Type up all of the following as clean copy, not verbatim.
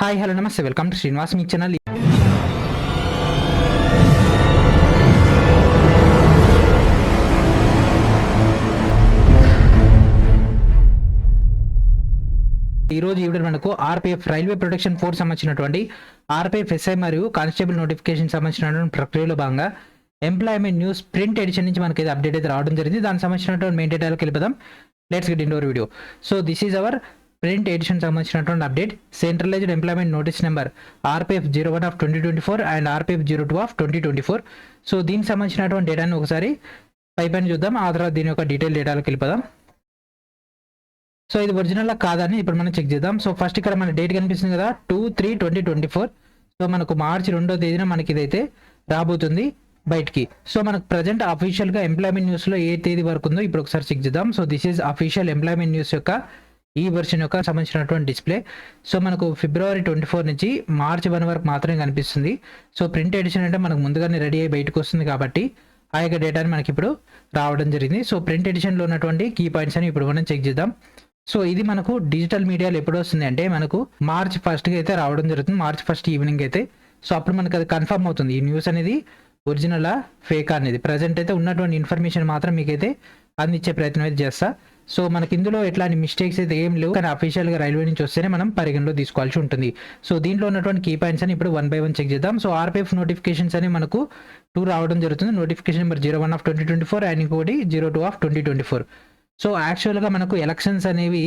Hi hello నమస్తే welcome to Srinivas me channel. ఈరోజు ఈవిడ మనకు ఆర్పిఎఫ్ రైల్వే ప్రొటెక్షన్ ఫోర్స్ సంబంధించినటువంటి ఆర్పిఎఫ్ ఎస్ఐ మరియు కానిస్టేబుల్ నోటిఫికేషన్ సంబంధించినటువంటి ప్రక్రియలో భాగంగా ఎంప్లాయ్మెంట్ న్యూస్ ప్రింట్ ఎడిషన్ నుంచి మనకి అప్డేట్ అయితే రావడం జరిగింది. దానికి సంబంధించినటువంటి మెయిన్ డేటాలోకి వెళ్ళిపోదాం. Let's get in our video. So this is our print edition సంబంధించినటువంటి update. Centralised employment notice number RPF 01 of 2024 and RPF 02 of 2024. So దీనికి సంబంధించినటువంటి డేటాను ఒకసారి పైన చూద్దాం. ఆ తర్వాత దీని యొక్క డీటెయిల్ డేటాలోకి వెళ్ళిపోదాం. సో ఇది ఒరిజినల్ కాదని ఇప్పుడు మనం చెక్ చేద్దాం. సో ఫస్ట్ ఇక్కడ మన డేట్ కనిపిస్తుంది కదా, 2/3/2024. సో మనకు మార్చి 2వ తేదీన మనకి ఇదైతే రాబోతుంది బయటికి. సో మనకు ప్రజెంట్ అఫీషియల్గా ఎంప్లాయ్మెంట్ న్యూస్లో ఏ తేదీ వరకు ఉందో ఇప్పుడు ఒకసారి చెక్ చేద్దాం. So this is official employment news యొక్క ఈ వెర్షన్ యొక్క సంబంధించినటువంటి డిస్ప్లే. సో మనకు ఫిబ్రవరి 24 నుంచి మార్చి 1 వరకు మాత్రమే కనిపిస్తుంది. సో ప్రింట్ ఎడిషన్ అంటే మనకు ముందుగానే రెడీ అయ్యి బయటకు వస్తుంది కాబట్టి ఆ యొక్క డేటాని మనకి ఇప్పుడు రావడం జరిగింది. సో ప్రింట్ ఎడిషన్లో ఉన్నటువంటి కీ పాయింట్స్ అని ఇప్పుడు మనం చెక్ చేద్దాం. సో ఇది మనకు డిజిటల్ మీడియాలో ఎప్పుడు వస్తుంది అంటే మనకు మార్చ్ 1కి అయితే రావడం జరుగుతుంది, మార్చ్ 1 ఈవినింగ్ అయితే. సో అప్పుడు మనకు అది కన్ఫర్మ్ అవుతుంది ఈ న్యూస్ అనేది ఒరిజినలా ఫేక్ అనేది. ప్రజెంట్ అయితే ఉన్నటువంటి ఇన్ఫర్మేషన్ మాత్రం మీకైతే అందించే ప్రయత్నం అయితే చేస్తా. సో మనకి ఇందులో ఎట్లాంటి మిస్టేక్స్ అయితే ఏం లేవు, కానీ అఫీషియల్గా రైల్వే నుంచి వస్తేనే మనం పరిగణలో తీసుకోవాల్సి ఉంటుంది. సో దీంట్లో ఉన్నటువంటి కీ పాయింట్స్ అని ఇప్పుడు 1 by 1 చెక్ చేద్దాం. సో ఆర్పిఎఫ్ నోటిఫికేషన్స్ అని మనకు 2 రావడం జరుగుతుంది. నోటిఫికేషన్ నెంబర్ 01 ఆఫ్ 2024 అండ్ ఇంకోటి 02 ఆఫ్ 2024. సో యాక్చువల్గా మనకు ఎలక్షన్స్ అనేవి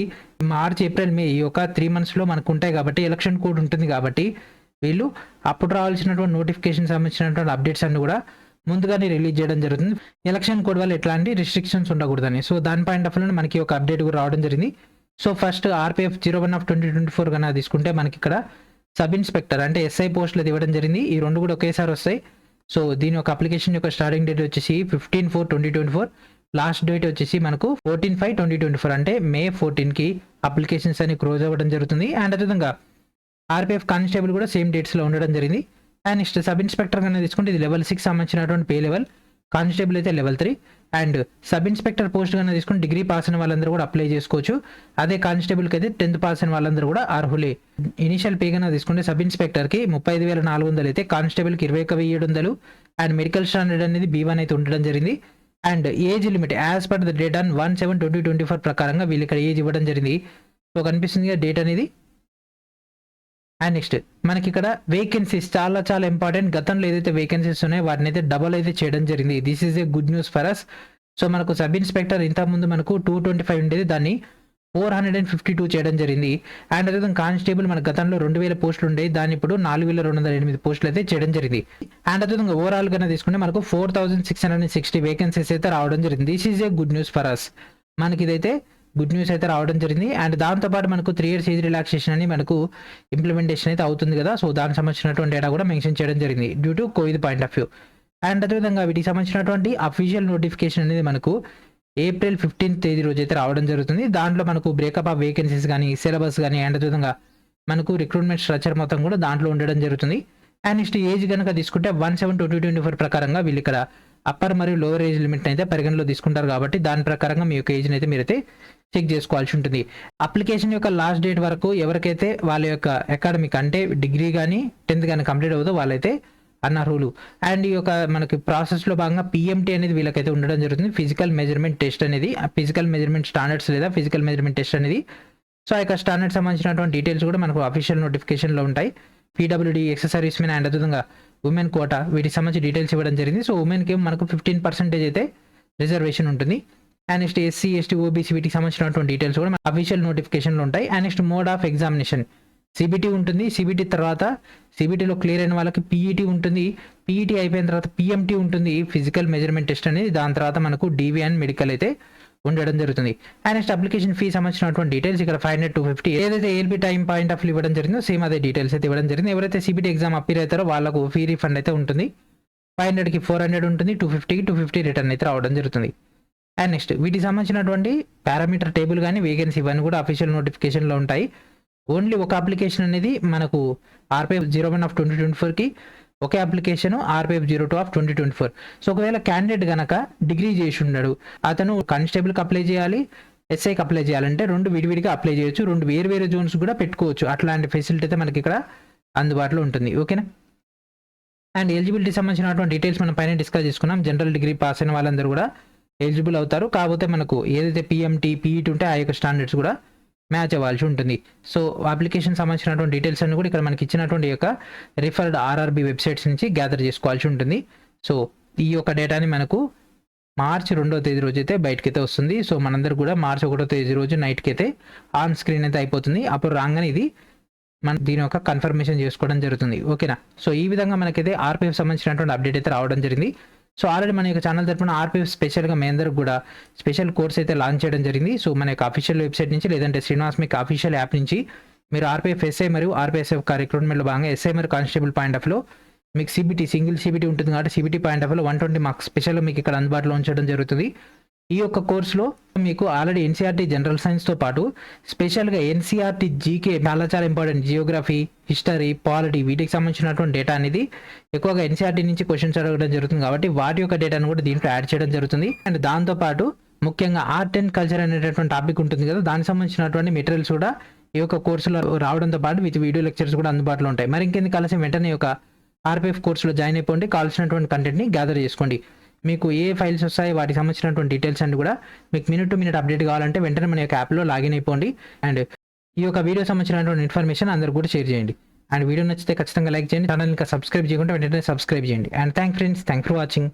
మార్చ్ ఏప్రిల్ మే ఈ యొక్క 3 monthsలో మనకు ఉంటాయి కాబట్టి ఎలక్షన్ కోడ్ ఉంటుంది కాబట్టి వీళ్ళు అప్పుడు రావాల్సినటువంటి నోటిఫికేషన్ సంబంధించినటువంటి అప్డేట్స్ అన్ని కూడా ముందుగానే రిలీజ్ చేయడం జరుగుతుంది. ఎలక్షన్ కోడ్ వల్ల ఎట్లాంటి రిస్ట్రిక్షన్స్ ఉండకూడదని. సో దాని పాయింట్ ఆఫ్ వ్యూలో మనకి ఒక అప్డేట్ కూడా రావడం జరిగింది. సో ఫస్ట్ ఆర్పిఎఫ్ 01 ఆఫ్ 2024 కన్నా తీసుకుంటే మనకి ఇక్కడ సబ్ ఇన్స్పెక్టర్ అంటే ఎస్ఐ పోస్టులు ఇవ్వడం జరిగింది. ఈ రెండు కూడా ఒకేసారి వస్తాయి. సో దీని యొక్క అప్లికేషన్ యొక్క స్టార్టింగ్ డేట్ వచ్చేసి 15/4/2024, లాస్ట్ డేట్ వచ్చేసి మనకు 14/5/2024 అంటే మే 14కి అప్లికేషన్స్ అని క్లోజ్ అవ్వడం జరుగుతుంది. అండ్ అదేవిధంగా ఆర్పిఎఫ్ కానిస్టేబుల్ కూడా సేమ్ డేట్స్లో ఉండడం జరిగింది. అండ్ నెక్స్ట్ సబ్ ఇన్స్పెక్టర్ కన్నా తీసుకుంటే ఇది లెవెల్ 6 సంబంధించినటువంటి పే లెవెల్, కానిస్టేబుల్ అయితే level 3. And sub inspector post కన్నా తీసుకుంటే డిగ్రీ పాస్ అయిన వాళ్ళందరూ కూడా అప్లై చేసుకోవచ్చు. అదే కానిస్టేబుల్కి అయితే 10th పాస్ అయిన వాళ్ళందరూ కూడా అర్హులే. ఇనిషియల్ పే కన్నా తీసుకుంటే సబ్ ఇన్స్పెక్టర్కి 35,400 అయితే, కానిస్టేబుల్కి 21,700. అండ్ మెడికల్ స్టాండర్డ్ అనేది B1 అయితే ఉండడం జరిగింది. And age limit as per the date on 1/7/2024 ప్రకారంగా వీళ్ళు ఇక్కడ ఏజ్ ఇవ్వడం జరిగింది. సో కనిపిస్తుంది డేట్ అనేది. అండ్ నెక్స్ట్ మనకి ఇక్కడ వేకెన్సీస్ చాలా చాలా ఇంపార్టెంట్. గతంలో ఏదైతే వేకెన్సీస్ ఉన్నాయో వాటిని అయితే డబల్ అయితే చేయడం జరిగింది. This is a good news for us. So మనకు సబ్ ఇన్స్పెక్టర్ ఇంతకుముందు మనకు 225 ఉండేది, దాన్ని 452 చేయడం జరిగింది. అండ్ అదేవిధంగా కానిస్టేబుల్ మన గతంలో 2,000 పోస్టులు ఉండేవి, దాన్ని ఇప్పుడు 4,208 పోస్టులు అయితే చేయడం జరిగింది. అండ్ అదేవిధంగా ఓవరాల్ గా తీసుకుంటే మనకు 4,660 వేకెన్సీస్ అయితే రావడం జరిగింది. This is a good news for us. మనకి ఇదైతే గుడ్ న్యూస్ అయితే రావడం జరిగింది. అండ్ దాంతోపాటు మనకు 3 years ఏజ్ రిలాక్సేషన్ అని మనకు ఇంప్లిమెంటేషన్ అయితే అవుతుంది కదా. సో దానికి సంబంధించినటువంటి డేటా కూడా మెన్షన్ చేయడం జరిగింది due to Covid point of view. And అదేవిధంగా వీటికి సంబంధించినటువంటి అఫీషియల్ నోటిఫికేషన్ అనేది మనకు ఏప్రిల్ 15th తేదీ రోజు అయితే రావడం జరుగుతుంది. దాంట్లో మనకు బ్రేకప్ ఆఫ్ వేకెన్సీస్ కానీ, సిలబస్ కానీ, అండ్ అదేవిధంగా మనకు రిక్రూట్మెంట్ స్ట్రక్చర్ మొత్తం కూడా దాంట్లో ఉండడం జరుగుతుంది. అండ్ నెక్స్ట్ ఏజ్ కనుక తీసుకుంటే 1/7/2024 ప్రకారంగా వీళ్ళు ఇక్కడ అప్పర్ మరియు లోవర్ ఏజ్ లిమిట్ అయితే పరిగణలో తీసుకుంటారు కాబట్టి దాని ప్రకారంగా మీ యొక్క ఏజ్ని అయితే మీరైతే చెక్ చేసుకోవాల్సి ఉంటుంది. అప్లికేషన్ యొక్క లాస్ట్ డేట్ వరకు ఎవరికైతే వాళ్ళ యొక్క అకాడమిక్ అంటే డిగ్రీ కానీ 10th కానీ కంప్లీట్ అవుతుందో వాళ్ళైతే అనర్హులు. అండ్ ఈ యొక్క మనకి ప్రాసెస్లో భాగంగా PMT అనేది వీళ్ళకైతే ఉండడం జరుగుతుంది. ఫిజికల్ మెజర్మెంట్ టెస్ట్ అనేది, ఫిజికల్ మెజర్మెంట్ స్టాండర్డ్స్ లేదా ఫిజికల్ మెజర్మెంట్ టెస్ట్ అనేది. సో ఆ యొక్క స్టాండర్డ్ సంబంధించినటువంటి డీటెయిల్స్ కూడా మనకు అఫీషియల్ నోటిఫికేషన్లో ఉంటాయి. PWD, ex service men and అదేవిధంగా ఉమెన్ కోటా వీటికి సంబంధించి డీటెయిల్స్ ఇవ్వడం జరిగింది. సో ఉమెన్కి మనకు 15% అయితే రిజర్వేషన్ ఉంటుంది. And next SC, ST, OBC వీటికి సంబంధించినటువంటి డీటెయిల్స్ కూడా అఫీషియల్ నోటిఫికేషన్లో ఉంటాయి. And next mode of examination CBT ఉంటుంది. CBT తర్వాత CBTలో క్లియర్ అయిన వాళ్ళకి PET ఉంటుంది. PET అయిపోయిన తర్వాత PMT ఉంటుంది, ఫిజికల్ మెజర్మెంట్ టెస్ట్ అనేది. దాని తర్వాత మనకు DV అండ్ మెడికల్ అయితే ఉండడం జరుగుతుంది. అండ్ నెక్స్ట్ అప్లికేషన్ ఫీ సంబంధించినటువంటి డీటెయిల్స్ ఇక్కడ 500-250 ఏదైతే ALB టైం పాయింట్ ఆఫ్ ఇవ్వడం జరిగిందో సేమ్ అదే డీటెయిల్స్ అయితే ఇవ్వడం జరిగింది. ఎవరైతే CBT ఎగ్జామ్ అపీర్ అవుతారో వాళ్ళకు ఫీ రీఫండ్ అయితే ఉంటుంది. 500కి 400 ఉంటుంది, 250కి 250 రిటర్న్ అయితే రావడం జరుగుతుంది. అండ్ నెక్స్ట్ వీటికి సంబంధించినటువంటి పారామీటర్ టేబుల్ కానీ వేకెన్సీ ఇవన్నీ కూడా అఫీషియల్ నోటిఫికేషన్లో ఉంటాయి. ఓన్లీ ఒక అప్లికేషన్ అనేది మనకు ఆర్పిఎఫ్ 01 ఆఫ్ 2024కి ఒకే అప్లికేషన్ ఆర్పిఎఫ్ 02 ఆఫ్ 2024. సో ఒకవేళ క్యాండిడేట్ కనుక డిగ్రీ చేసి ఉన్నాడు, అతను కానిస్టేబుల్కి అప్లై చేయాలి, ఎస్ఐకి అప్లై చేయాలంటే 2 విడివిడిగా అప్లై చేయొచ్చు, 2 వేరు జోన్స్ కూడా పెట్టుకోవచ్చు. అట్లాంటి ఫెసిలిటీ అయితే మనకి ఇక్కడ అందుబాటులో ఉంటుంది. ఓకేనా. అండ్ ఎలిజిబిలిటీ సంబంధించినటువంటి డీటెయిల్స్ మనం పైన డిస్కస్ చేసుకున్నాం. జనరల్ డిగ్రీ పాస్ అయిన వాళ్ళందరూ కూడా ఎలిజిబుల్ అవుతారు. కాకపోతే మనకు ఏదైతే పిఎంటీ పీఈటీ ఉంటే ఆ యొక్క స్టాండర్డ్స్ కూడా మ్యాచ్ అవ్వాల్సి ఉంటుంది. సో అప్లికేషన్ సంబంధించినటువంటి డీటెయిల్స్ అన్ని కూడా ఇక్కడ మనకి ఇచ్చినటువంటి యొక్క రిఫర్డ్ ఆర్ఆర్బి వెబ్సైట్స్ నుంచి గ్యాదర్ చేసుకోవాల్సి ఉంటుంది. సో ఈ యొక్క డేటాని మనకు మార్చి 2వ తేదీ రోజు అయితే బయటకైతే వస్తుంది. సో మనందరూ కూడా మార్చి 1వ తేదీ రోజు నైట్కి అయితే ఆన్ స్క్రీన్ అయితే అయిపోతుంది. అప్పుడు రాగానే ఇది మనం దీని యొక్క కన్ఫర్మేషన్ చేసుకోవడం జరుగుతుంది. ఓకేనా. సో ఈ విధంగా మనకైతే ఆర్పిఎఫ్ సంబంధించినటువంటి అప్డేట్ అయితే రావడం జరిగింది. సో ఆల్రెడీ మన యొక్క ఛానల్ తరపున ఆర్పిఎఫ్ స్పెషల్గా మీ అందరికి కూడా స్పెషల్ కోర్స్ అయితే లాంచ్ చేయడం జరిగింది. సో మన యొక్క అఫీషియల్ వెబ్సైట్ నుంచి లేదంటే శ్రీనివాస్ మీకు అఫీషియల్ యాప్ నుంచి మీరు ఆర్పిఎఫ్ ఎస్ఐ మరియు ఆర్పిఎస్ఎఫ్ రిక్రూట్మెంట్లో భాగంగా ఎస్ఐ మరియు కానిస్టేబుల్ పాయింట్ ఆఫ్లో మీకు సిబిటీ సింగిల్ సిబిటీ ఉంటుంది కాబట్టి సిబిటీ పాయింట్ ఆఫ్లో 120 మార్క్స్ స్పెషల్గా మీకు ఇక్కడ అందుబాటులో ఉంచడం జరుగుతుంది. ఈ యొక్క కోర్సులో మీకు ఆల్రెడీ ఎన్సీఆర్టీ జనరల్ సైన్స్తో పాటు స్పెషల్గా ఎన్సీఆర్టీ జీకే చాలా ఇంపార్టెంట్, జియోగ్రఫీ, హిస్టరీ, పాలిటీ వీటికి సంబంధించినటువంటి డేటా అనేది ఎక్కువగా ఎన్సీఆర్టీ నుంచి క్వశ్చన్స్ అడగడం జరుగుతుంది కాబట్టి వాటి యొక్క డేటాను కూడా దీంట్లో యాడ్ చేయడం జరుగుతుంది. అండ్ దాంతోపాటు ముఖ్యంగా ఆర్ట్ అండ్ కల్చర్ అనేటటువంటి టాపిక్ ఉంటుంది కదా, దానికి సంబంధించినటువంటి మెటీరియల్స్ కూడా ఈ యొక్క కోర్సులో రావడంతో పాటు విత్ వీడియో లెక్చర్స్ కూడా అందుబాటులో ఉంటాయి. మరి ఇంకెందుకు ఆలస్యం, వెంటనే ఈ యొక్క ఆర్పిఎఫ్ కోర్సులో జాయిన్ అయిపోండి. కావాల్సినటువంటి కంటెంట్ని గ్యాదర్ చేసుకోండి. మీకు ఏ ఫైల్స్ వస్తాయి వాటికి సంబంధించినటువంటి డీటెయిల్స్ అన్ని కూడా మీకు మినిట్ టు మినిట్ అప్డేట్ కావాలంటే వెంటనే మన యొక్క యాప్లో లాగిన్ అయిపోండి. అండ్ ఈ యొక్క వీడియో సంబంధించినటువంటి ఇన్ఫర్మేషన్ అందరూ కూడా షేర్ చేయండి. అండ్ వీడియో నచ్చితే ఖచ్చితంగా లైక్ చేయండి. ఛానల్ ఇంకా సబ్స్క్రైబ్ చేయకుండా వెంటనే సబ్స్క్రైబ్ చేయండి. And thank for watching.